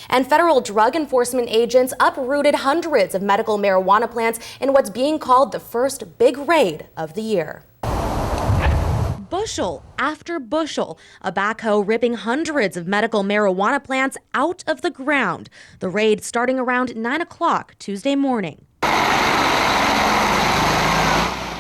And federal drug enforcement agents uprooted hundreds of medical marijuana plants in what's being called the first big raid of the year. Bushel after bushel, a backhoe ripping hundreds of medical marijuana plants out of the ground. The raid starting around 9 o'clock Tuesday morning.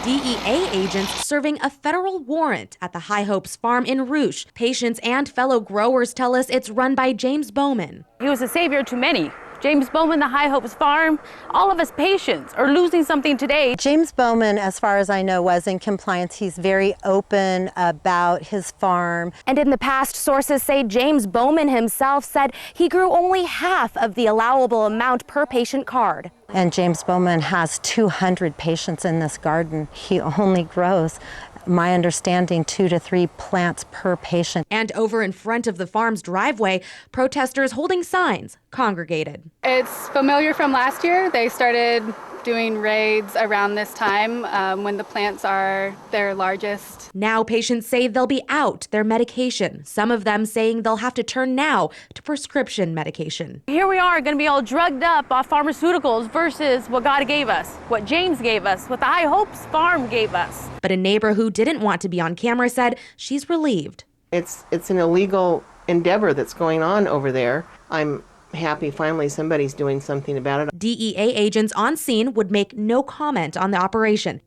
DEA agents serving a federal warrant at the High Hopes farm in Rouge. Patients and fellow growers tell us it's run by James Bowman. He was a savior to many. James Bowman, the High Hopes farm, all of us patients are losing something today. James Bowman, as far as I know, was in compliance. He's very open about his farm. And in the past, sources say James Bowman himself said he grew only half of the allowable amount per patient card. And James Bowman has 200 patients in this garden. He only grows, my understanding, 2 to 3 plants per patient. And over in front of the farm's driveway, protesters holding signs congregated. It's familiar from last year. They started doing raids around this time when the plants are their largest. Now patients say they'll be out their medication. Some of them saying they'll have to turn now to prescription medication. Here we are going to be all drugged up off pharmaceuticals versus what God gave us, what James gave us, what the High Hopes farm gave us. But a neighbor who didn't want to be on camera said she's relieved. It's an illegal endeavor that's going on over there. I'm happy finally somebody's doing something about it. DEA agents on scene would make no comment on the operation.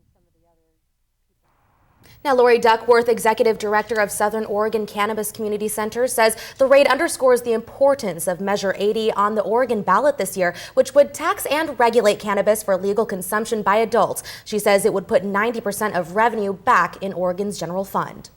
Now, Lori Duckworth, Executive Director of Southern Oregon Cannabis Community Center, says the raid underscores the importance of Measure 80 on the Oregon ballot this year, which would tax and regulate cannabis for legal consumption by adults. She says it would put 90% of revenue back in Oregon's general fund.